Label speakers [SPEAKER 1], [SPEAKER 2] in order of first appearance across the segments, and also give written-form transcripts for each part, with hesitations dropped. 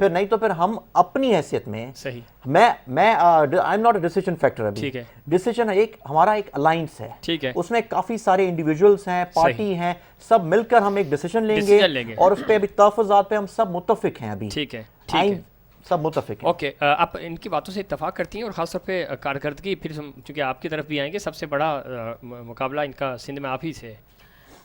[SPEAKER 1] پھر نہیں تو پھر ہم اپنی حیثیت میں
[SPEAKER 2] صحیح
[SPEAKER 1] میں I am not a decision factor ابھی.
[SPEAKER 2] ٹھیک ہے
[SPEAKER 1] ڈیسیجن ایک ہمارا ایک الائنس ہے,
[SPEAKER 2] ٹھیک ہے
[SPEAKER 1] اس میں کافی سارے انڈیویجولس ہیں, پارٹی ہیں, سب مل کر ہم ایک ڈیسیجن لیں گے اور اس پہ ابھی تحفظات پہ ہم سب متفق ہیں ابھی.
[SPEAKER 2] ٹھیک ہے ٹھیک ہے
[SPEAKER 1] سب متفق ہیں.
[SPEAKER 2] اوکے آپ ان کی باتوں سے اتفاق کرتی ہیں اور خاص طور پہ کارکردگی, پھر چونکہ آپ کی طرف بھی آئیں گے, سب سے بڑا مقابلہ ان کا سندھ میں آپ ہی سے.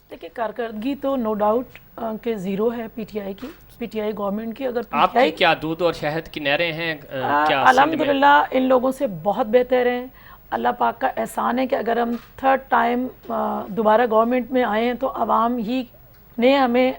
[SPEAKER 3] دیکھیں کارکردگی تو نو ڈاؤٹ کہ زیرو ہے پی ٹی آئی کی, پی ٹی آئی گورنمنٹ کی. اگر
[SPEAKER 2] آپ کی کیا دودھ اور شہد کی نہریں ہیں کیا
[SPEAKER 3] الحمدللہ ان لوگوں سے بہت بہتر ہیں. اللہ پاک کا احسان ہے کہ اگر ہم تھرڈ ٹائم دوبارہ گورنمنٹ میں آئے ہیں تو عوام ہی نے ہمیں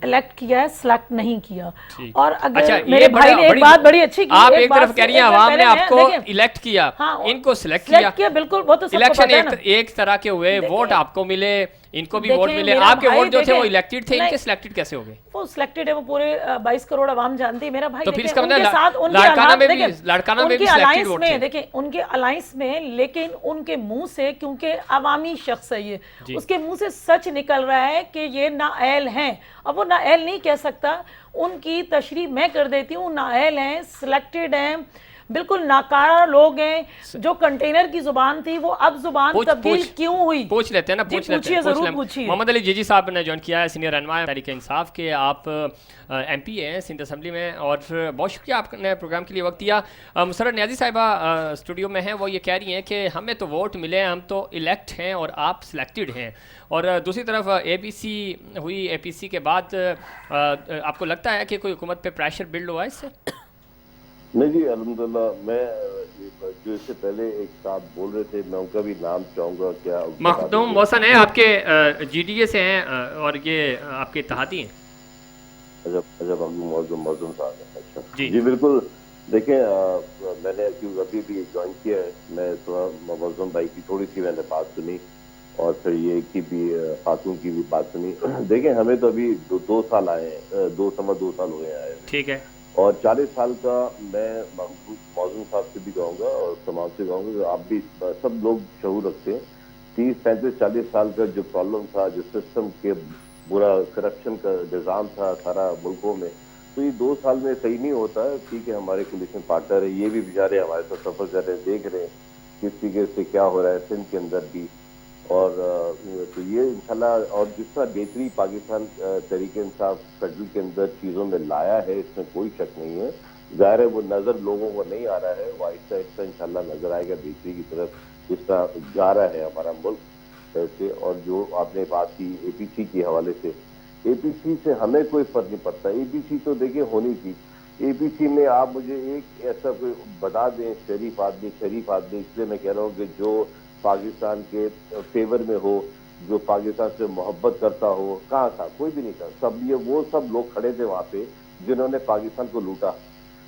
[SPEAKER 3] الیکٹ کیا ہے, سلیکٹ نہیں کیا. اور اگر میرے بھائی نے ایک بات بڑی اچھی کی,
[SPEAKER 2] آپ ایک طرف کہہ رہی ہیں عوام نے آپ کو الیکٹ کیا, ان کو سلیکٹ کیا,
[SPEAKER 3] بالکل وہ تو
[SPEAKER 2] الیکشن ایک طرح کے ہوئے, ووٹ آپ کو ملے, ان کو بھی ووٹ ملے, آپ کے ووٹ جو تھے وہ الیکٹڈ تھے, ان کے سلیکٹڈ کیسے ہو گئے؟
[SPEAKER 3] وہ سلیکٹڈ ہے, وہ پورے 22 کروڑ عوام جانتی ہے. میرا بھائی
[SPEAKER 2] تو پھر اس
[SPEAKER 3] دیکھیں
[SPEAKER 2] کا
[SPEAKER 3] ان کے ساتھ
[SPEAKER 2] لاڑکانہ میں بھی سلیکٹڈ ووٹ تھے.
[SPEAKER 3] دیکھیں ان کے الائنس میں, لیکن ان کے منہ سے, کیونکہ عوامی شخص ہے یہ, اس کے منہ سے سچ نکل رہا ہے کہ یہ نااہل ہیں. اب وہ نااہل نہیں کہہ سکتا, ان کی تشریح میں کر دیتی ہوں. نااہل ہیں, سلیکٹڈ ہیں, بالکل ناکارہ لوگ ہیں. جو کنٹینر کی زبان تھی وہ اب زبان تبدیل کیوں ہوئی؟
[SPEAKER 2] پوچھ لیتے ہیں نا, پوچھ لیتے ہیں,
[SPEAKER 3] ضرور پوچھیے.
[SPEAKER 2] محمد علی جی صاحب نے جوائن کیا ہے, سینئر رہنما تحریک انصاف کے, آپ ایم پی ہیں سندھ اسمبلی میں, اور بہت شکریہ آپ نے پروگرام کے لیے وقت دیا. مسرت نیازی صاحبہ اسٹوڈیو میں ہیں, وہ یہ کہہ رہی ہیں کہ ہمیں تو ووٹ ملے, ہم تو الیکٹ ہیں اور آپ سلیکٹڈ ہیں. اور دوسری طرف اے پی سی ہوئی, اے پی سی کے بعد آپ کو لگتا ہے کہ کوئی حکومت پہ پریشر بلڈ ہوا ہے اس سے؟
[SPEAKER 4] نہیں جی الحمدللہ. میں جو اس سے پہلے ایک صاحب بول رہے تھے, میں ان کا بھی نام چاہوں گا. کیا
[SPEAKER 2] مخدوم محسن ہیں, آپ کے جی ڈی اے سے ہیں اور یہ آپ کے اتحادی ہیں.
[SPEAKER 4] اچھا موزن صاحب ہیں. اچھا جی بالکل. دیکھیں میں نے ابھی بھی جوائن کیا ہے, میں تھوڑا موزن بھائی کی تھوڑی سی میں نے بات سنی, اور پھر یہ کی بھی خاتون کی بھی بات سنی. دیکھیں ہمیں تو ابھی 2 سال آئے ہیں, 2 سال ہوئے آئے.
[SPEAKER 2] ٹھیک ہے.
[SPEAKER 4] اور 40 سال کا میں موزن صاحب سے بھی کہوں گا اور تمام سے کہوں گا کہ آپ بھی سب لوگ شعور رکھتے ہیں. 30 35 40 سال کا جو پرابلم تھا, جو سسٹم کے برا کرپشن کا نظام تھا سارا ملکوں میں, تو یہ 2 سال میں صحیح نہیں ہوتا ہے. ٹھیک ہے ہمارے کولیشن پارٹنر ہے, یہ بھی بیچارے ہمارے ساتھ سفر کر رہے ہیں, دیکھ رہے ہیں کس طریقے سے کیا ہو رہا ہے سندھ کے اندر بھی. اور تو یہ انشاءاللہ, اور جس طرح بہتری پاکستان تحریک انصاف فیڈرل کے اندر چیزوں میں لایا ہے, اس میں کوئی شک نہیں ہے. ظاہر ہے وہ نظر لوگوں کو نہیں آ رہا ہے, وہ آہستہ آہستہ انشاءاللہ نظر آئے گا بہتری کی طرف جس طرح جا رہا ہے ہمارا ملک ایسے. اور جو آپ نے بات کی اے پی سی کے حوالے سے, اے پی سی سے ہمیں کوئی فرق نہیں پڑتا. اے پی سی تو دیکھیں ہونی تھی. اے پی سی میں آپ مجھے ایک ایسا کوئی بتا دیں شریف آدمی, اس لیے میں کہہ رہا ہوں کہ جو پاکستان کے فیور میں ہو, جو پاکستان سے محبت کرتا ہو. کہاں تھا؟ کوئی بھی نہیں تھا. سب یہ وہ سب لوگ کھڑے تھے وہاں پہ جنہوں نے پاکستان کو لوٹا.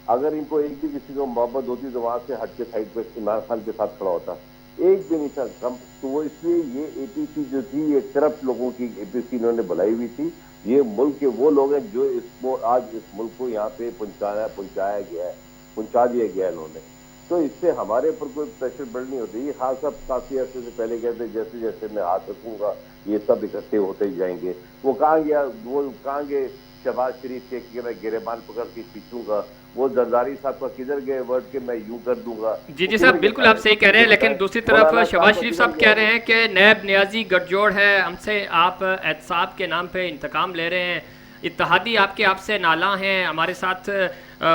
[SPEAKER 4] اگر ان کو ایک بھی کسی کو محبت ہوتی تو وہاں سے ہٹ کے سائڈ پہ عمران خان کے ساتھ کھڑا ہوتا, ایک بھی نہیں تھا کم. تو وہ اس لیے یہ اے پی سی جو تھی یہ کرپٹ لوگوں کی اے پی سی انہوں نے بنائی ہوئی تھی. یہ ملک کے وہ لوگ ہیں جو اس کو آج اس ملک کو یہاں پہ پہنچایا گیا ہے, پہنچا دیا گیا انہوں نے. تو اس سے ہمارے اوپر کوئی پریشر بلڈ نہیں ہوتی. یہ خاص سب کافی عرصے سے پہلے کہتے جیسے جیسے میں ہاتھ رکھوں گا یہ سب اکٹھے ہوتے جائیں گے. وہ کہاں گیا, وہ کہاں گئے شہباز شریف کے کہ میں گریبان پکڑ کے کھینچوں گا, وہ زرداری صاحب کا کدھر گئے ورڈ کہ میں یوں کر دوں گا.
[SPEAKER 2] جی صاحب بالکل آپ صحیح کہہ رہے ہیں, لیکن دوسری طرف شہباز شریف صاحب کہہ رہے ہیں کہ نیب نیازی گٹھ جوڑ ہے, ہم سے آپ احتساب کے نام پہ انتقام لے رہے ہیں. اتحادی آپ سے نالاں ہیں. ہمارے ساتھ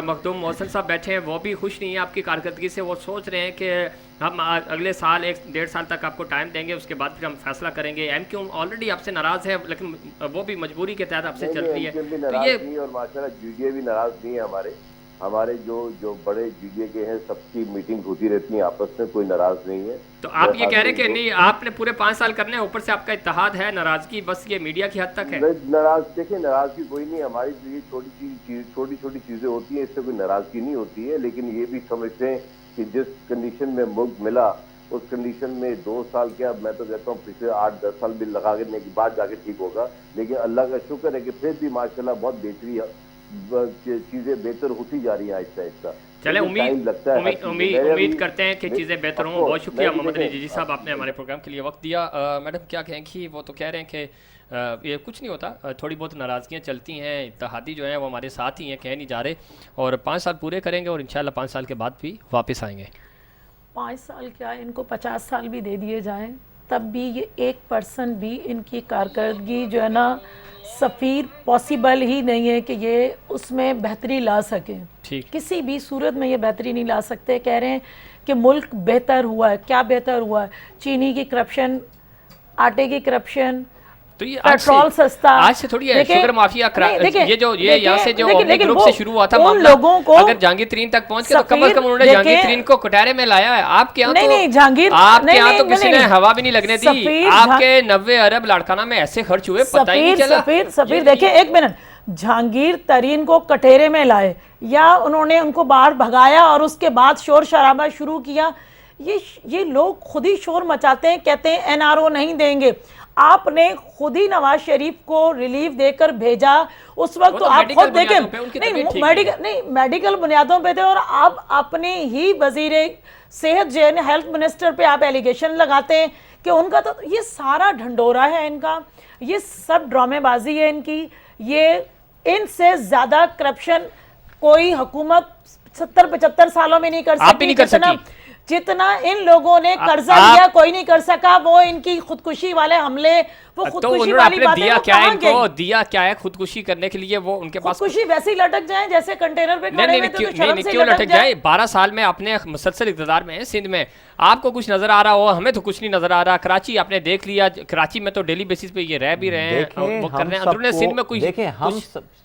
[SPEAKER 2] مخدوم محسن صاحب بیٹھے ہیں, وہ بھی خوش نہیں ہیں آپ کی کارکردگی سے. وہ سوچ رہے ہیں کہ ہم اگلے سال 1-1.5 سال تک آپ کو ٹائم دیں گے, اس کے بعد پھر ہم فیصلہ کریں گے. ایم کیو آلریڈی آپ سے ناراض ہے, لیکن وہ بھی مجبوری کے تحت آپ سے چل رہی ہے.
[SPEAKER 4] تو یہ اور ماشاءاللہ جی ڈی اے بھی ناراض نہیں ہے. ہمارے جو بڑے جی ڈی اے کے ہیں سب کی میٹنگ ہوتی رہتی ہیں آپس میں, کوئی ناراض نہیں ہے.
[SPEAKER 2] تو آپ یہ کہہ رہے ہیں کہ نہیں آپ نے پورے 5 سال کرنے ہیں, اوپر سے آپ کا اتحاد ہے, ناراضگی بس یہ میڈیا کی حد تک ہے؟
[SPEAKER 4] ناراض دیکھیں ناراضگی کوئی نہیں. ہماری یہ چھوٹی چھوٹی چیزیں ہوتی ہیں, اس سے کوئی ناراضگی نہیں ہوتی ہے. لیکن یہ بھی سمجھتے ہیں کہ جس کنڈیشن میں ملک ملا اس کنڈیشن میں 2 سال کیا, میں تو کہتا ہوں پچھلے 8-10 سال بھی لگانے کے بعد جا کے ٹھیک ہوگا. لیکن اللہ کا شکر ہے کہ پھر بھی ماشاءاللہ بہت بہتری چیزیں بہتر ہوتی جا رہی ہیں آہستہ آہستہ.
[SPEAKER 2] چلیں
[SPEAKER 4] لیکن time لگتا ہے ہر چیز میں۔
[SPEAKER 2] امید کرتے ہیں کہ چیزیں بہتر ہوں۔ بہت شکریہ محمد علی جی صاحب، آپ نے ہمارے پروگرام کے لیے وقت دیا۔ میڈم کیا کہیں گی؟ وہ تو کہہ رہے ہیں کہ یہ کچھ نہیں ہوتا، تھوڑی بہت ناراضگیاں چلتی ہیں، اتحادی جو ہیں وہ ہمارے ساتھ ہی ہیں، کہہ نہیں جا رہے، اور 5 سال پورے کریں گے اور انشاءاللہ 5 سال کے بعد بھی واپس آئیں گے۔
[SPEAKER 3] 5 سال کیا، ان کو 50 سال بھی دے دیے جائیں تب بھی یہ 1% بھی ان کی کارکردگی جو ہے نا سفیر پاسیبل ہی نہیں ہے کہ یہ اس میں بہتری لا سکیں، کسی بھی صورت میں یہ بہتری نہیں لا سکتے۔ کہہ رہے ہیں کہ ملک بہتر ہوا ہے، کیا بہتر ہوا ہے؟ چینی کی کرپشن، آٹے کی کرپشن،
[SPEAKER 2] تو یہ
[SPEAKER 3] پیٹرول سستا،
[SPEAKER 2] آج سے تھوڑی ہے شوگر مافیا، یہ یہاں سے جو گروپ سے شروع ہوا تھا معاملہ، اگر جہانگیر ترین تک پہنچ کے تو کم از کم انہوں نے جہانگیر ترین کو کٹہرے میں لایا ہے۔ آپ کے یہاں تو کسی نے ہوا بھی نہیں لگنے دی، آپ کے 90 ارب لاڑکانہ میں ایسے خرچ ہوئے پتہ ہی نہیں چلا۔
[SPEAKER 3] سفیر دیکھیں، ایک منٹ، جہانگیر ترین کو کٹہرے میں لائے یا انہوں نے ان کو باہر بھگایا اور اس کے بعد شور شرابہ شروع کیا؟ یہ لوگ خود ہی شور مچاتے ہیں، کہتے ہیں NRO نہیں دیں گے۔ آپ نے خود ہی نواز شریف کو ریلیف دے کر بھیجا، اس وقت تو آپ خود دیکھیں، نہیں میڈیکل بنیادوں پہ تھے، اور آپ اپنے ہی وزیر صحت جو ہے ہیلتھ منسٹر پہ آپ ایلیگیشن لگاتے ہیں کہ ان کا تو یہ سارا ڈھنڈورا ہے، ان کا یہ سب ڈرامے بازی ہے ان کی۔ یہ ان سے زیادہ کرپشن کوئی حکومت 70-75 سالوں میں نہیں کر سکتی، جتنا ان لوگوں نے قرضہ لیا کوئی نہیں کر سکا۔ وہ ان کی خودکشی والے حملے، وہ خودکشی والی باتیں
[SPEAKER 2] دیا کیا ہے خودکشی کرنے کے لیے؟ وہ ان کے پاس
[SPEAKER 3] خودکشی ویسے ہی لٹک جائیں جیسے کنٹینر پہ کھڑے ہوئے تھے، تو شرم سے
[SPEAKER 2] کیوں لٹک جائے؟ 12 سال میں اپنے مسلسل اقتدار میں ہیں سندھ میں، آپ کو کچھ نظر آ رہا ہو، ہمیں تو کچھ نہیں نظر آ رہا۔ کراچی آپ نے دیکھ لیا، کراچی میں تو ڈیلی بیسس پہ یہ رہ بھی رہے ہیں، وہ کر رہے ہیں۔ اندرون سندھ میں کوئی
[SPEAKER 1] دیکھیں، ہم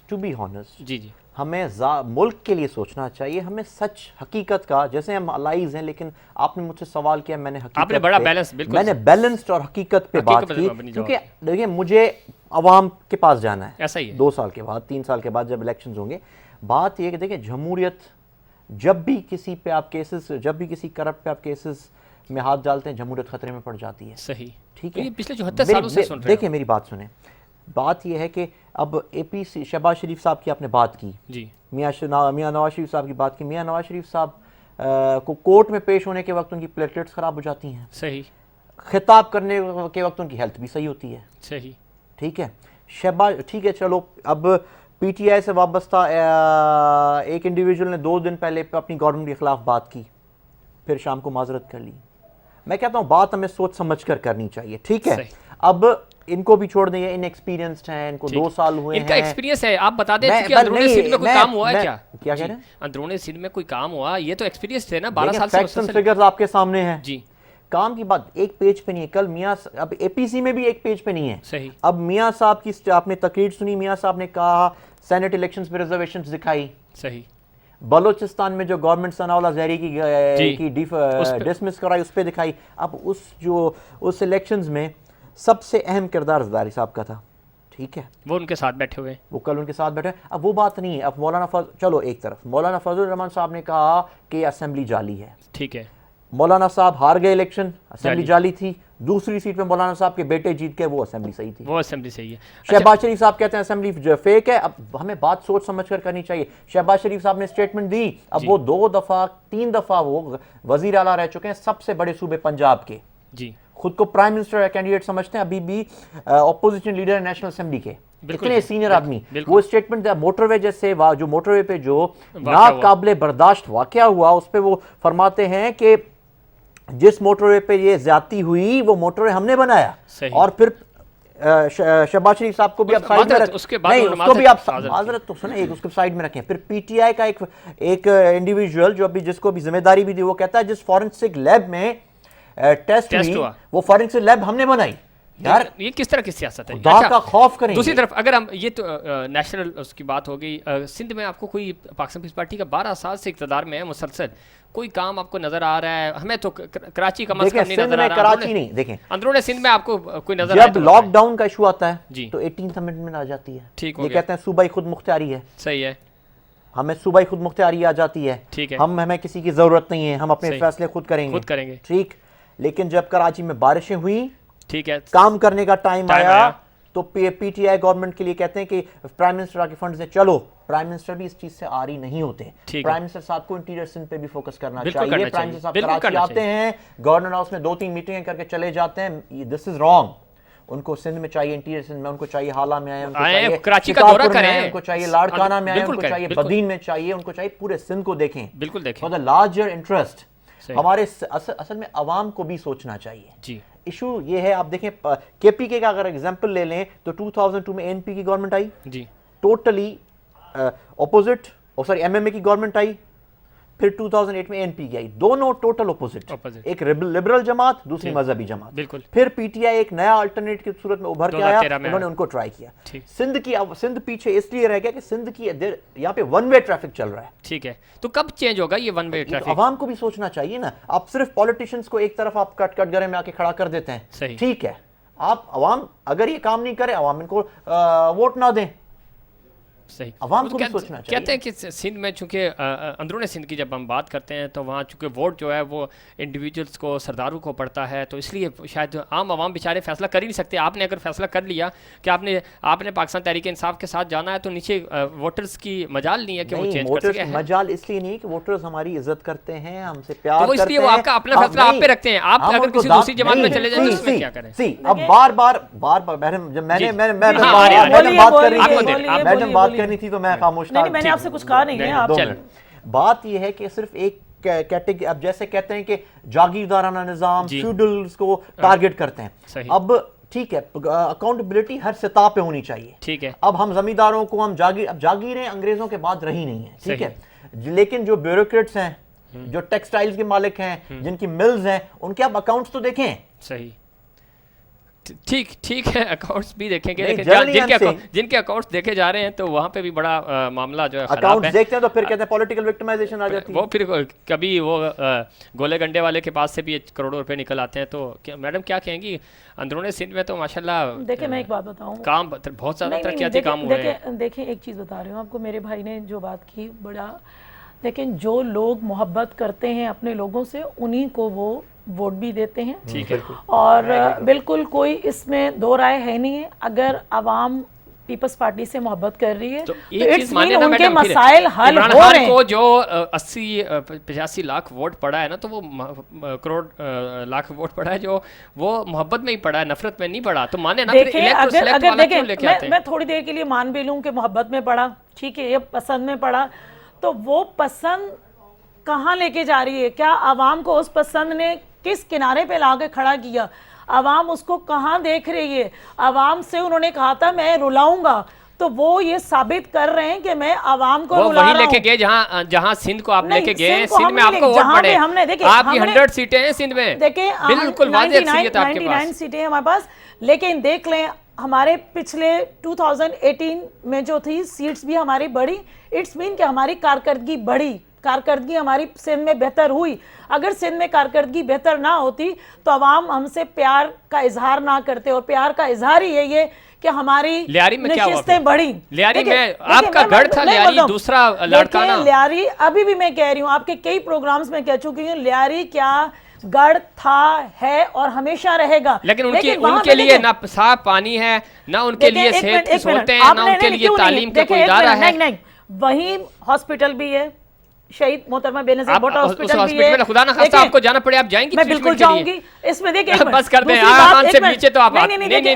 [SPEAKER 1] ٹو بی ہانسٹ،
[SPEAKER 2] جی جی
[SPEAKER 1] ہمیں ملک کے لیے سوچنا چاہیے، ہمیں سچ حقیقت کا، جیسے ہم الائز ہیں لیکن آپ نے مجھ سے سوال کیا، میں نے حقیقت
[SPEAKER 2] بڑا بیلنس، بالکل
[SPEAKER 1] میں نے بیلنسڈ اور حقیقت پہ بات کی، کیونکہ دیکھیں مجھے عوام کے پاس جانا ہے،
[SPEAKER 2] ایسا ہی ہے
[SPEAKER 1] 2 سال کے بعد 3 سال کے بعد جب الیکشنز ہوں گے۔ بات یہ کہ دیکھیں جمہوریت، جب بھی کسی پہ آپ کیسز، جب بھی کسی کرپٹ پہ آپ کیسز میں ہاتھ ڈالتے ہیں، جمہوریت خطرے میں پڑ جاتی ہے۔
[SPEAKER 2] صحیح،
[SPEAKER 1] ٹھیک ہے،
[SPEAKER 2] پچھلے 74 سالوں سے سن رہے ہیں۔
[SPEAKER 1] دیکھیں میری بات سنیں، بات یہ ہے کہ اب APC شہباز شریف صاحب کی آپ نے بات کی،
[SPEAKER 2] جی
[SPEAKER 1] میاں نواز شریف صاحب کی بات کی۔ میاں نواز شریف صاحب کو کورٹ میں پیش ہونے کے وقت ان کی پلیٹلیٹس خراب ہو جاتی ہیں،
[SPEAKER 2] صحیح،
[SPEAKER 1] خطاب کرنے کے وقت ان کی ہیلتھ بھی صحیح ہوتی ہے،
[SPEAKER 2] صحیح،
[SPEAKER 1] ٹھیک ہے۔ شہباز، ٹھیک ہے، چلو اب PTI سے وابستہ ایک انڈیویجول نے 2 دن پہلے اپنی گورنمنٹ کے خلاف بات کی، پھر شام کو معذرت کر لی۔ میں کہتا ہوں بات ہمیں سوچ سمجھ کر کرنی چاہیے، ٹھیک ہے۔ اب ان کو بھی چھوڑ دیں، یہ ان ایکسپیرینسڈ ہیں، ان کو 2 سال ہوئے ہیں،
[SPEAKER 2] ان کا ایکسپیرینس ہے۔ آپ بتا دیں کہ اندرون سندھ میں کوئی کام ہوا ہے کیا؟
[SPEAKER 1] کیا کہہ رہے ہیں؟
[SPEAKER 2] اندرون سندھ میں کوئی کام ہوا؟ یہ تو ایکسپیرینس تھے نا، 12 سال سے
[SPEAKER 1] فیکٹس اینڈ فگرز آپ کے سامنے ہیں۔
[SPEAKER 2] جی،
[SPEAKER 1] کام کی بات ایک پیج پہ نہیں ہے۔ کل میاں اب APC میں بھی ایک پیج پہ نہیں ہے۔
[SPEAKER 2] صحیح،
[SPEAKER 1] اب میاں صاحب کی آپ نے تقریر سنی، میاں صاحب نے کہا سینٹ الیکشنز پہ ریزرویشنز دکھائی۔
[SPEAKER 2] صحیح،
[SPEAKER 1] بلوچستان میں جو گورنمنٹ ثناء اللہ زہری کی ڈسمس کرائی، اس پہ دکھائی۔ اب اس الیکشنز میں سب سے اہم کردار زرداری صاحب کا تھا، ٹھیک ہے،
[SPEAKER 2] وہ ان کے ساتھ بیٹھے ہوئے،
[SPEAKER 1] وہ کل ان کے ساتھ بیٹھے۔ اب وہ بات نہیں ہے۔ اب مولانا چلو ایک طرف مولانا فضل الرحمان صاحب نے کہا کہ یہ اسمبلی جعلی ہے،
[SPEAKER 2] ٹھیک ہے،
[SPEAKER 1] مولانا صاحب ہار گئے الیکشن، اسمبلی جعلی تھی۔ دوسری سیٹ پہ مولانا صاحب کے بیٹے جیت کے، وہ اسمبلی صحیح تھی،
[SPEAKER 2] وہ اسمبلی صحیح ہے۔
[SPEAKER 1] شہباز شریف صاحب کہتے ہیں اسمبلی فیک ہے۔ اب ہمیں بات سوچ سمجھ کر کرنی چاہیے۔ شہباز شریف صاحب نے اسٹیٹمنٹ دی، اب وہ 2 دفعہ 3 دفعہ وہ وزیر اعلیٰ رہ چکے ہیں سب سے بڑے صوبے پنجاب کے،
[SPEAKER 2] جی،
[SPEAKER 1] خود کو پرائم منسٹر کینڈیڈیٹ سمجھتے ہیں، ابھی بھی اپوزیشن لیڈر نیشنل اسمبلی کے، اتنے سینئر آدمی۔ وہ اسٹیٹمنٹ دیا موٹر وے جیسے، جو موٹر وے پہ جو ناقابل برداشت واقعہ ہوا، اس پہ وہ فرماتے ہیں کہ جس موٹر وے پہ یہ زیادتی ہوئی وہ موٹر وے ہم نے بنایا۔ اور پھر شہباز شریف صاحب کو بھی آپ سائیڈ میں رکھیں، نہیں اس کو بھی آپ معذرت تو سنیں، اس کو سائیڈ میں رکھیں۔ پھر PTI کا ایک انڈیویجول جو ابھی جس کو بھی ذمہ داری بھی دی، وہ کہتا ہے جس فورنسک لیب میں ٹیسٹ ہوئی وہ فورنسک لیب ہم نے بنائی۔ یار
[SPEAKER 2] یہ کس طرح کی سیاست ہے؟
[SPEAKER 1] خدا کا خوف کریں۔
[SPEAKER 2] دوسری طرف اگر ہم یہ تو نیشنل اس کی بات ہو گئی، سندھ میں آپ کو کوئی پاکستان پیپلز پارٹی کا 12 سال سے اقتدار میں ہے مسلسل، کوئی کام آپ کو نظر آ رہا ہے؟ ہمیں تو کراچی کا مسئلہ نہیں نظر آ رہا،
[SPEAKER 1] کراچی نہیں، دیکھیں
[SPEAKER 2] اندرون سندھ میں آپ کو کوئی نظر آ رہا ہے؟
[SPEAKER 1] جب لاک ڈاؤن کا ایشو آتا ہے
[SPEAKER 2] جی
[SPEAKER 1] تو 18th امینڈمنٹ آ جاتی ہے،
[SPEAKER 2] ٹھیک ہو
[SPEAKER 1] یہ
[SPEAKER 2] گیا،
[SPEAKER 1] کہتے ہیں صوبائی خود مختاری ہے،
[SPEAKER 2] صحیح ہے،
[SPEAKER 1] ہمیں صوبائی خود مختاری آ جاتی ہے،
[SPEAKER 2] ٹھیک ہے،
[SPEAKER 1] ہمیں کسی کی ضرورت نہیں ہے، ہم اپنے فیصلے خود کریں گے، ٹھیک۔ لیکن جب کراچی میں بارشیں ہوئیں،
[SPEAKER 2] ٹھیک ہے،
[SPEAKER 1] کام کرنے کا ٹائم آیا تو پی ٹی آئی گورنمنٹ کے لیے کہتے ہیں کہ پرائم منسٹر آ کے فنڈز دیں. چلو پرائم منسٹر بھی اس چیز سے آری نہیں ہوتے. پرائم منسٹر صاحب کو انٹیریئر سندھ پہ بھی فوکس کرنا چاہیے. پرائم منسٹر صاحب کراچی آتے ہیں, گورنر ہاؤس میں 2-3 میٹنگیں کر کے چلے جاتے ہیں. دس از رانگ. ان کو سندھ میں چاہیے, انٹیریئر سندھ میں ان کو چاہیے حالہ میں آئے, ان کو چاہیے
[SPEAKER 2] کراچی کا دورہ کریں,
[SPEAKER 1] ان کو چاہیے لاڑکانہ میں آئے, ان کو چاہیے بدین میں چاہیے, ان کو چاہیے پورے سندھ کو دیکھیں.
[SPEAKER 2] بالکل دیکھیں.
[SPEAKER 1] For the larger interest. ہمارے اصل میں عوام کو بھی سوچنا چاہیے.
[SPEAKER 2] جی
[SPEAKER 1] ایشو یہ ہے, آپ دیکھیں کے پی کے کا اگر ایگزامپل لے لیں تو 2002 میں این پی کی گورنمنٹ آئی,
[SPEAKER 2] جی
[SPEAKER 1] ٹوٹلی اپوزٹ, ایم ایم اے کی گورنمنٹ آئی, پھر 2008 میں این پی کی آئی, دونوں ٹوٹل اپوزٹ. ایک لبرل جماعت, دوسری مذہبی جماعت.
[SPEAKER 2] بالکل.
[SPEAKER 1] پھر پی ٹی آئی ایک نیا الٹرنیٹ کی صورت میں ابھر کے آیا, انہوں نے ان کو ٹرائی کیا. سندھ پیچھے اس لیے رہ گیا کہ سندھ کی یہاں پہ ون وے ٹریفک چل رہا ہے.
[SPEAKER 2] ٹھیک ہے, تو کب چینج ہوگا یہ ون وے ٹریفک؟
[SPEAKER 1] عوام کو بھی سوچنا چاہیے نا. آپ صرف پولیٹیشنز کو ایک طرف آپ کٹ گرے میں آ کے کھڑا کر دیتے ہیں. ٹھیک ہے, آپ عوام اگر یہ کام نہیں کرے, عوام ان کو ووٹ نہ دیں.
[SPEAKER 2] صحیح.
[SPEAKER 1] عوام کو بھی سوچنا چاہیے.
[SPEAKER 2] کہتے ہیں کہ سندھ میں چونکہ اندرون سندھ کی جب ہم بات کرتے ہیں تو وہاں چونکہ ووٹ جو ہے وہ انڈیویجولس کو, سرداروں کو پڑتا ہے, تو اس لیے شاید عام عوام بیچارے فیصلہ کر ہی نہیں سکتے. آپ نے اگر فیصلہ کر لیا کہ آپ نے پاکستان تحریک انصاف کے ساتھ جانا ہے تو نیچے ووٹرز کی مجال نہیں ہے کہ وہ چینج کر سکے.
[SPEAKER 1] مجال اس لیے نہیں کہ ووٹرز ہماری عزت کرتے ہیں, ہم سے پیار کرتے ہیں,
[SPEAKER 2] تو اس لیے وہ آپ کا اپنا فیصلہ آپ پہ رکھتے ہیں. آپ اگر کسی دوسری جماعت میں چلے جائیں تو اس میں کیا کریں؟
[SPEAKER 1] اب بار بات کرنی تھی تو میں خاموش.
[SPEAKER 3] نہیں, میں نے آپ سے کچھ کہا نہیں ہے. آپ
[SPEAKER 1] بات یہ ہے کہ صرف ایک کیٹیگری, اب جیسے کہتے ہیں کہ جاگیردارانہ نظام, فیوڈلز کو ٹارگٹ کرتے ہیں. اب ٹھیک ہے, اکاؤنٹیبلٹی ہر سطح پہ ہونی چاہیے.
[SPEAKER 2] ٹھیک ہے.
[SPEAKER 1] اب ہم زمینداروں کو اب جاگیریں انگریزوں کے بعد رہی نہیں ہیں. ٹھیک ہے, لیکن جو بیوروکریٹس ہیں, جو ٹیکسٹائلز کے مالک ہیں, جن کی ملز ہیں, ان کے آپ اکاؤنٹس تو دیکھیں.
[SPEAKER 2] صحیح, ٹھیک ہے, اکاؤنٹس بھی دیکھیں گے, جن کے اکاؤنٹس دیکھے جا رہے ہیں تو وہاں پہ بھی بڑا معاملہ جو ہے خراب ہے.
[SPEAKER 1] دیکھتے ہیں تو پھر کہتے ہیں پولیٹیکل وکٹمائزیشن آ جاتی ہے.
[SPEAKER 2] وہ پھر کبھی وہ گولے گنڈے والے کے پاس سے بھی کروڑوں روپے نکل آتے ہیں. تو میڈم کیا کہیں گی, اندرون سندھ میں تو ماشاءاللہ
[SPEAKER 3] دیکھیں, میں ایک بات بتاؤں,
[SPEAKER 2] کام بہت زیادہ ترقیاتی کام ہوئے ہیں.
[SPEAKER 3] دیکھیں ایک چیز بتا رہی ہوں آپ کو, میرے بھائی نے جو بات کی بڑا, لیکن جو لوگ محبت کرتے ہیں اپنے لوگوں سے, انہی کو وہ ووٹ بھی دیتے ہیں.
[SPEAKER 2] ٹھیک ہے,
[SPEAKER 3] اور بالکل کوئی اس میں دو رائے ہے نہیں ہے. اگر عوام پیپلز پارٹی سے محبت کر رہی ہے تو ان کے مسائل حل ہو رہے ہیں.
[SPEAKER 2] کو جو 80-85 لاکھ ووٹ پڑا ہے نا, تو وہ کروڑ لاکھ ووٹ پڑا ہے جو وہ محبت میں ہی پڑا ہے, نفرت میں نہیں پڑا. تو مانے نا,
[SPEAKER 3] اگر دیکھیں میں تھوڑی دیر کے لیے مان بھی لوں کہ محبت میں پڑا, ٹھیک ہے, یہ پسند میں پڑا, تو وہ پسند کہاں لے کے جا رہی ہے؟ کیا عوام کو اس پسند نے کس کنارے پہ لا کے کھڑا کیا؟ عوام اس کو کہاں دیکھ رہی ہے؟ عوام سے انہوں نے کہا تھا میں رلاؤں گا, تو وہ یہ ثابت کر رہے ہیں کہ میں عوام کو رلا رہا ہوں.
[SPEAKER 2] وہی لے کے گئے جہاں سندھ کو آپ لے کے گئے. سندھ میں آپ کو ووٹ پڑے, آپ کی 100 سیٹیں ہیں سندھ میں, بالکل واضح اکثریت آپ کے پاس.
[SPEAKER 3] 99 سیٹیں ہیں ہمارے پاس, لیکن دیکھ لیں ہمارے پچھلے 2018 میں جو تھی سیٹس بھی ہماری بڑی. اٹس مین کہ ہماری کارکردگی بڑھی, کارکردگی ہماری سندھ میں بہتر ہوئی. اگر سندھ میں کارکردگی بہتر نہ ہوتی تو عوام ہم سے پیار کا اظہار نہ کرتے, اور پیار کا اظہار ہی ہے یہ کہ ہماری نشستیں بڑھی.
[SPEAKER 2] لیاری میں آپ کا گھر تھا, لیاری دوسرا لاڑکانہ.
[SPEAKER 3] لیاری ابھی بھی میں کہہ رہی ہوں, آپ کے کئی پروگرامز میں کہہ چکی ہوں, لیاری کیا گڑھ تھا, ہے اور ہمیشہ رہے گا.
[SPEAKER 2] لیکن ان کے لیے نہ صاف پانی ہے, نہ ان کے لیے صحت کی سہولتیں ہیں, نہ ان کے لیے تعلیم کا کوئی ادارہ ہے.
[SPEAKER 3] نہیں, وہیں ہاسپٹل بھی ہے, شہید محترمہ بے نظیر بھٹو ہاسپٹل بھی ہے.
[SPEAKER 2] خدا نہ خواستہ آپ کو جانا پڑے, آپ جائیں گی؟
[SPEAKER 3] میں بالکل جاؤں گی. اس میں دیکھیں
[SPEAKER 2] بس کر دیں, آسان سے نیچے تو آپ نہیں دیکھیں,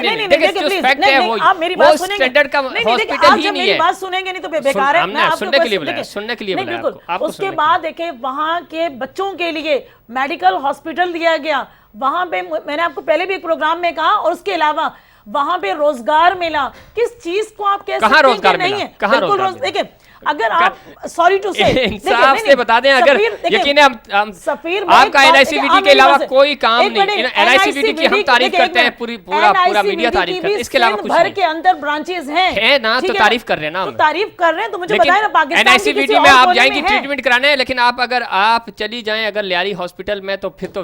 [SPEAKER 2] جو فیکٹ ہے وہ سٹینڈرڈ کا ہاسپٹل ہی نہیں ہے.
[SPEAKER 3] میری بات سنیں گے نہیں تو بیکار ہے.
[SPEAKER 2] ہم نے سننے کے لیے بلایا, سننے کے لیے بلایا آپ کو.
[SPEAKER 3] اس کے بعد دیکھیں وہاں کے بچوں کے لیے میڈیکل ہاسپٹل دیا گیا. وہاں پہ میں نے آپ کو پہلے بھی ایک پروگرام میں کہا, اور اس کے علاوہ وہاں پہ روزگار ملا. کس چیز کو آپ کہہ سکتے ہیں کہ نہیں ہے؟ بالکل. دیکھیں اگر آپ سوری ٹو سے
[SPEAKER 2] انصاف سے بتا دیں, اگر یقین ہے آپ کا NICVT کے علاوہ کوئی کام نہیں. NICVT کی ہم تعریف کرتے ہیں, پورا میڈیا تعریف کرتے ہیں, اس کے علاوہ کچھ
[SPEAKER 3] بھر کے اندر برانچز ہیں
[SPEAKER 2] نا, تو تعریف کر رہے ہیں نا,
[SPEAKER 3] تعریف کر رہے ہیں. تو مجھے بتائیں نا, پاکستان
[SPEAKER 2] NICVT میں آپ جائیں گی ٹریٹمنٹ کرانے, لیکن اگر آپ چلی جائیں اگر لیاری ہاسپٹل میں, تو پھر تو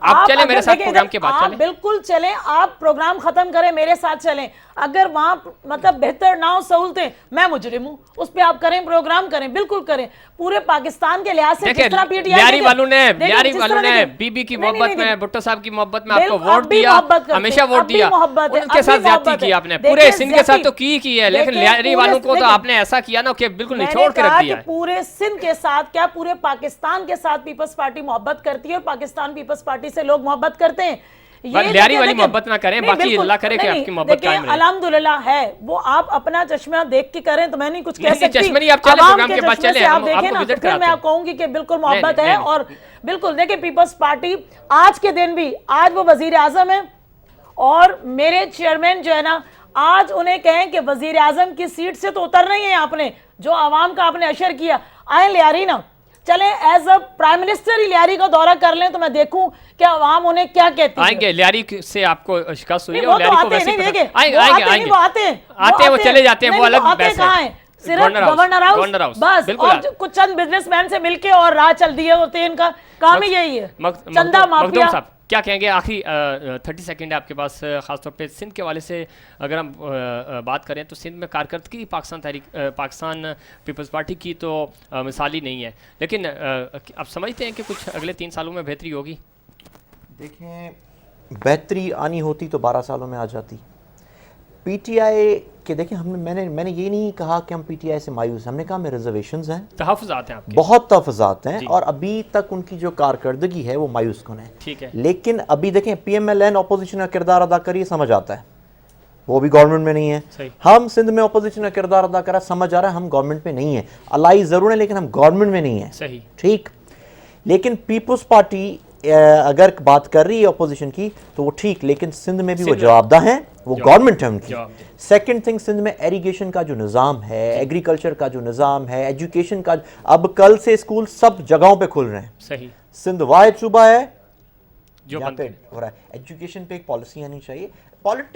[SPEAKER 2] آپ چلیں میرے ساتھ پروگرام کے بعد چلیں.
[SPEAKER 3] بالکل چلیں, آپ پروگرام ختم کریں, میرے ساتھ چلیں. اگر وہاں مطلب بہتر نہ ہو سہولتیں, میں مجرم ہوں, اس پہ آپ آپ کریں پروگرام کریں بالکل کریں, پورے پاکستان کے لحاظ سے
[SPEAKER 2] دیکھیں لیاری والوں نے بی بی کی محبت میں, بھٹو صاحب کی محبت میں آپ کو ووٹ دیا, ہمیشہ ووٹ دیا, ان کے ساتھ زیادتی کی آپ نے, پورے سندھ کے ساتھ تو کی ہے, لیکن لیاری والوں کو تو آپ نے ایسا کیا نا کہ بالکل نچوڑ کے رکھ دیا ہے.
[SPEAKER 3] پورے سندھ کے ساتھ کیا پورے پاکستان کے ساتھ پیپلز پارٹی محبت کرتی ہے, اور پاکستان پیپلز پارٹی سے لوگ محبت کرتے ہیں.
[SPEAKER 2] لیاری والی محبت نہ کریں, باقی اللہ کرے کہ آپ کی محبت قائم رہے.
[SPEAKER 3] الحمدللہ ہے وہ, آپ اپنا چشمہ دیکھ کے کریں تو میں نہیں کچھ کہہ سکتی.
[SPEAKER 2] چشمہ نہیں, آپ چلیں پروگرام کے بعد چلیں,
[SPEAKER 3] آپ دیکھیں نا, پھر میں آپ کہوں گی کہ بالکل محبت ہے. اور بالکل دیکھیں پیپلز پارٹی آج کے دن بھی, آج وہ وزیر اعظم ہے, اور میرے چیئرمین جو ہے نا, آج انہیں کہیں کہ وزیر اعظم کی سیٹ سے تو اترنا ہی ہے آپ نے, جو عوام کا آپ نے اشر کیا. آئیں لیاری نا, چلیں ایز اے پرائم منسٹر ہی لیاری کا دورہ کر لیں تو میں دیکھوں کہ عوام انہیں کیا کہتی ہے.
[SPEAKER 2] آئیں گے لیاری سے آپ کو شکست ہوئی ہے,
[SPEAKER 3] وہ تو آتے ہیں, دیکھیں
[SPEAKER 2] آئیں گے, وہ چلے جاتے ہیں, وہ الگ بحث ہے.
[SPEAKER 3] صرف گورنر ہاؤس بس, اور کچھ چند بزنس مین سے مل کے اور راہ چل دیے ہوتے ہیں, ان کا کام ہی یہی ہے, چندہ مافیا.
[SPEAKER 2] کیا کہیں گے آخری 30 سیکنڈ ہے آپ کے پاس, خاص طور پہ سندھ کے حوالے سے اگر ہم بات کریں تو سندھ میں کارکردگی پاکستان پیپلز پارٹی کی تو مثالی نہیں ہے, لیکن آپ سمجھتے ہیں کہ کچھ اگلے 3 سالوں میں بہتری ہوگی؟
[SPEAKER 1] دیکھیں بہتری آنی ہوتی تو 12 سالوں میں آ جاتی. پی ٹی آئی کہ دیکھیں میں نے یہ نہیں کہا کہ ہم پی ٹی آئی سے مایوس ہیں, ہم نے کہا ہمیں ریزرویشنز ہیں,
[SPEAKER 2] تحفظات ہیں آپ کے,
[SPEAKER 1] بہت تحفظات ہیں, اور ابھی تک ان کی جو کارکردگی ہے وہ مایوس کن ہے.
[SPEAKER 2] ٹھیک ہے,
[SPEAKER 1] لیکن ابھی دیکھیں P M L N opposition کا کردار ادا کریے, سمجھ آتا ہے, وہ بھی گورنمنٹ میں نہیں ہے. ہم سندھ میں اپوزیشن کا کردار ادا کرا, سمجھ آ رہا ہے ہم گورنمنٹ میں نہیں ہیں, الائی ضرور ہیں لیکن ہم گورنمنٹ میں نہیں ہیں.
[SPEAKER 2] صحیح,
[SPEAKER 1] ٹھیک. لیکن پیپلز پارٹی اگر بات کر رہی ہے اپوزیشن کی تو وہ ٹھیک, لیکن سندھ میں بھی وہ جواب دہ ہیں, وہ گورنمنٹ ہے ان کی. سیکنڈ تھنگ, سندھ میں ایریگیشن کا جو نظام ہے, ایگریکلچر کا جو نظام ہے, ایجوکیشن کا, اب کل سے اسکول سب جگہوں پہ کھل رہے ہیں.
[SPEAKER 2] صحیح,
[SPEAKER 1] سندھ واحد صوبہ ہے
[SPEAKER 2] جو
[SPEAKER 1] یہاں پہ ہو رہا ہے. ایجوکیشن پہ ایک پالیسی آنی چاہیے.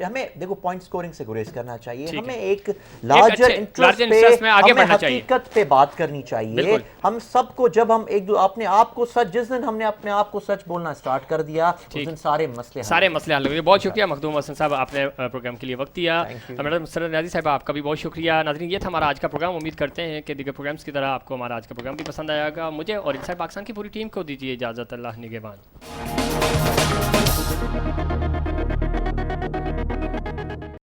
[SPEAKER 1] ہمیں دیکھو پوائنٹ سکورنگ سے گریز کرنا چاہیے, ہمیں ایک لارجر انٹرسٹ پہ, ہمیں حقیقت پہ بات کرنی چاہیے. ہم سب کو جب ہم اپنے آپ کو سچ, جس دن ہم نے اپنے آپ کو سچ بولنا سٹارٹ کر دیا اس دن سارے مسئلے حل ہو گئے.
[SPEAKER 2] بہت شکریہ مخدوم حسن صاحب, آپ نے پروگرام کے لیے وقت دیا. میڈم مسرت نیازی صاحب آپ کا بھی بہت شکریہ. ناظرین یہ تھا ہمارا آج کا پروگرام, امید کرتے ہیں کہ دیگر پروگرامز کی طرح آپ کو ہمارا آج کا پروگرام بھی پسند آئے گا. مجھے اور انسائیڈ پاکستان کی پوری ٹیم کو دیجیے اجازت, اللہ نگہبان.